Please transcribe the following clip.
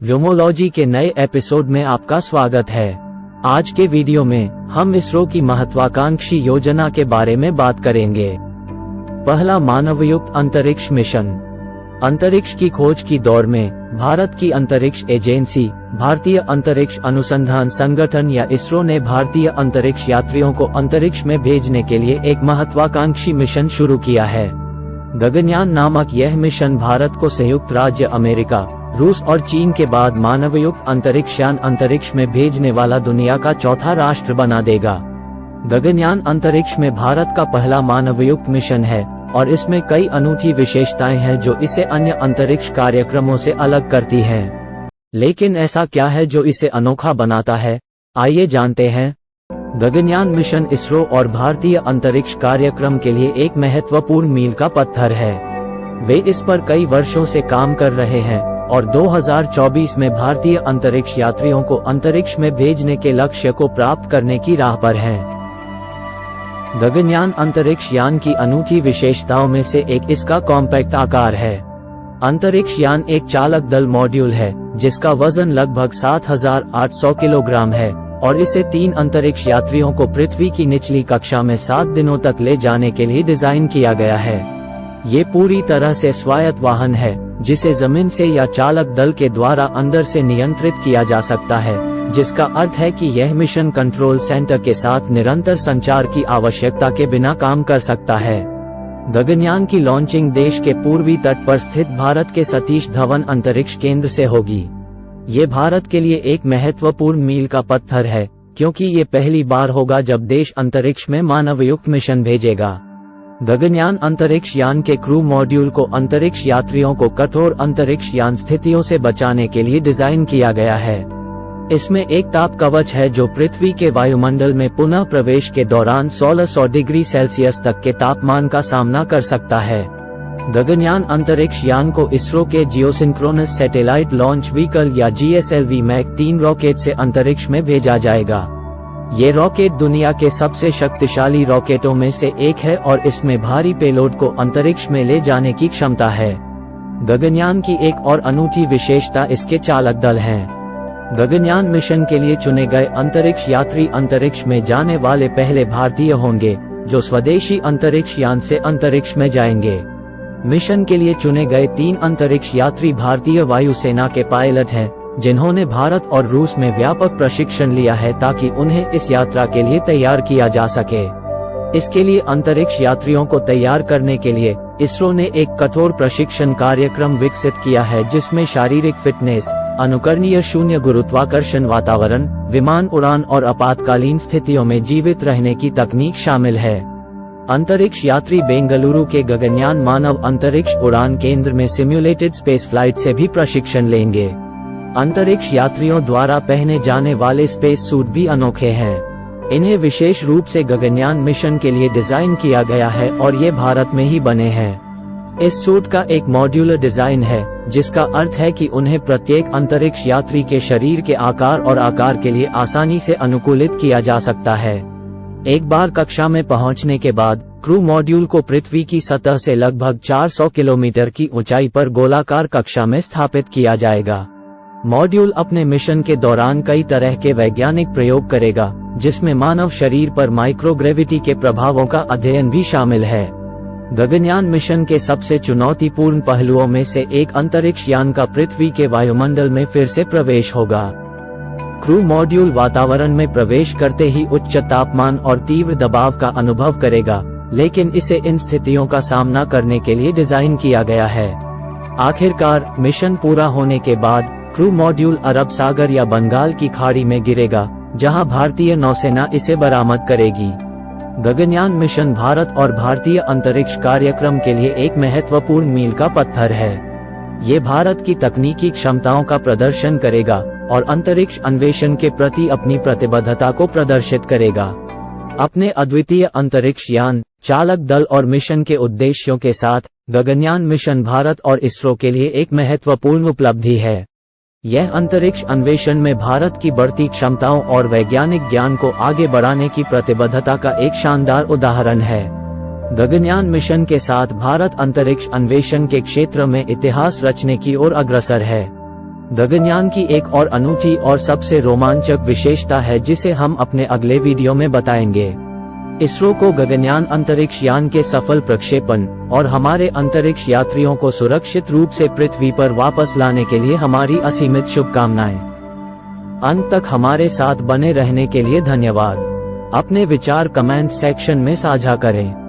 व्योमोलॉजी के नए एपिसोड में आपका स्वागत है। आज के वीडियो में हम इसरो की महत्वाकांक्षी योजना के बारे में बात करेंगे। पहला मानवयुक्त अंतरिक्ष मिशन। अंतरिक्ष की खोज की दौड़ में भारत की अंतरिक्ष एजेंसी भारतीय अंतरिक्ष अनुसंधान संगठन या इसरो ने भारतीय अंतरिक्ष यात्रियों को अंतरिक्ष में भेजने के लिए एक महत्वाकांक्षी मिशन शुरू किया है। गगनयान नामक यह मिशन भारत को संयुक्त राज्य अमेरिका, रूस और चीन के बाद मानवयुक्त अंतरिक्षयान अंतरिक्ष में भेजने वाला दुनिया का चौथा राष्ट्र बना देगा। गगनयान अंतरिक्ष में भारत का पहला मानवयुक्त मिशन है और इसमें कई अनूठी विशेषताएं हैं जो इसे अन्य अंतरिक्ष कार्यक्रमों से अलग करती हैं। लेकिन ऐसा क्या है जो इसे अनोखा बनाता है? आइए जानते हैं। गगनयान मिशन इसरो और भारतीय अंतरिक्ष कार्यक्रम के लिए एक महत्वपूर्ण मील का पत्थर है। वे इस पर कई वर्षों से काम कर रहे हैं और 2024 में भारतीय अंतरिक्ष यात्रियों को अंतरिक्ष में भेजने के लक्ष्य को प्राप्त करने की राह पर हैं। गगनयान अंतरिक्ष यान की अनूठी विशेषताओं में से एक इसका कॉम्पैक्ट आकार है। अंतरिक्ष यान एक चालक दल मॉड्यूल है जिसका वजन लगभग 7,800 किलोग्राम है और इसे 3 अंतरिक्ष यात्रियों को पृथ्वी की निचली कक्षा में 7 दिनों तक ले जाने के लिए डिजाइन किया गया है। ये पूरी तरह से स्वायत्त वाहन है जिसे जमीन से या चालक दल के द्वारा अंदर से नियंत्रित किया जा सकता है, जिसका अर्थ है कि यह मिशन कंट्रोल सेंटर के साथ निरंतर संचार की आवश्यकता के बिना काम कर सकता है। गगनयान की लॉन्चिंग देश के पूर्वी तट पर स्थित भारत के सतीश धवन अंतरिक्ष केंद्र से होगी। ये भारत के लिए एक महत्वपूर्ण मील का पत्थर है क्योंकि ये पहली बार होगा जब देश अंतरिक्ष में मानवयुक्त मिशन भेजेगा। गगनयान अंतरिक्ष यान के क्रू मॉड्यूल को अंतरिक्ष यात्रियों को कठोर अंतरिक्ष यान स्थितियों से बचाने के लिए डिजाइन किया गया है। इसमें एक ताप कवच है जो पृथ्वी के वायुमंडल में पुनः प्रवेश के दौरान 1600 डिग्री सेल्सियस तक के तापमान का सामना कर सकता है। गगनयान अंतरिक्ष यान को इसरो के जियोसिंक्रोनस सैटेलाइट लॉन्च व्हीकल या GSLV मैक 3 रॉकेट से अंतरिक्ष में भेजा जाएगा। ये रॉकेट दुनिया के सबसे शक्तिशाली रॉकेटों में से एक है और इसमें भारी पेलोड को अंतरिक्ष में ले जाने की क्षमता है। गगनयान की एक और अनूठी विशेषता इसके चालक दल हैं। गगनयान मिशन के लिए चुने गए अंतरिक्ष यात्री अंतरिक्ष में जाने वाले पहले भारतीय होंगे जो स्वदेशी अंतरिक्ष यान से अंतरिक्ष में जाएंगे। मिशन के लिए चुने गए 3 अंतरिक्ष यात्री भारतीय वायुसेना के पायलट हैं जिन्होंने भारत और रूस में व्यापक प्रशिक्षण लिया है ताकि उन्हें इस यात्रा के लिए तैयार किया जा सके। इसके लिए अंतरिक्ष यात्रियों को तैयार करने के लिए इसरो ने एक कठोर प्रशिक्षण कार्यक्रम विकसित किया है जिसमें शारीरिक फिटनेस, अनुकरणीय शून्य गुरुत्वाकर्षण वातावरण, विमान उड़ान और आपातकालीन स्थितियों में जीवित रहने की तकनीक शामिल है। अंतरिक्ष यात्री बेंगलुरु के गगनयान मानव अंतरिक्ष उड़ान केंद्र में सिम्युलेटेड स्पेस फ्लाइट से भी प्रशिक्षण लेंगे। अंतरिक्ष यात्रियों द्वारा पहने जाने वाले स्पेस सूट भी अनोखे हैं। इन्हें विशेष रूप से गगनयान मिशन के लिए डिजाइन किया गया है और ये भारत में ही बने हैं। इस सूट का एक मॉड्यूलर डिजाइन है जिसका अर्थ है कि उन्हें प्रत्येक अंतरिक्ष यात्री के शरीर के आकार और आकार के लिए आसानी से अनुकूलित किया जा सकता है। एक बार कक्षा में पहुंचने के बाद क्रू मॉड्यूल को पृथ्वी की सतह से लगभग 400 किलोमीटर की ऊंचाई पर गोलाकार कक्षा में स्थापित किया जाएगा। मॉड्यूल अपने मिशन के दौरान कई तरह के वैज्ञानिक प्रयोग करेगा जिसमें मानव शरीर पर माइक्रोग्रेविटी के प्रभावों का अध्ययन भी शामिल है। गगनयान मिशन के सबसे चुनौतीपूर्ण पहलुओं में से एक अंतरिक्ष यान का पृथ्वी के वायुमंडल में फिर से प्रवेश होगा। क्रू मॉड्यूल वातावरण में प्रवेश करते ही उच्च तापमान और तीव्र दबाव का अनुभव करेगा, लेकिन इसे इन स्थितियों का सामना करने के लिए डिजाइन किया गया है। आखिरकार मिशन पूरा होने के बाद क्रू मॉड्यूल अरब सागर या बंगाल की खाड़ी में गिरेगा जहां भारतीय नौसेना इसे बरामद करेगी। गगनयान मिशन भारत और भारतीय अंतरिक्ष कार्यक्रम के लिए एक महत्वपूर्ण मील का पत्थर है। ये भारत की तकनीकी क्षमताओं का प्रदर्शन करेगा और अंतरिक्ष अन्वेषण के प्रति अपनी प्रतिबद्धता को प्रदर्शित करेगा। अपने अद्वितीय अंतरिक्ष यान, चालक दल और मिशन के उद्देश्यों के साथ गगनयान मिशन भारत और इसरो के लिए एक महत्वपूर्ण उपलब्धि है। यह अंतरिक्ष अन्वेषण में भारत की बढ़ती क्षमताओं और वैज्ञानिक ज्ञान को आगे बढ़ाने की प्रतिबद्धता का एक शानदार उदाहरण है। गगनयान मिशन के साथ भारत अंतरिक्ष अन्वेषण के क्षेत्र में इतिहास रचने की ओर अग्रसर है। गगनयान की एक और अनूठी और सबसे रोमांचक विशेषता है जिसे हम अपने अगले वीडियो में बताएंगे। इसरो को गगनयान अंतरिक्ष यान के सफल प्रक्षेपण और हमारे अंतरिक्ष यात्रियों को सुरक्षित रूप से पृथ्वी पर वापस लाने के लिए हमारी असीमित शुभकामनाएं। अंत तक हमारे साथ बने रहने के लिए धन्यवाद। अपने विचार कमेंट सेक्शन में साझा करें।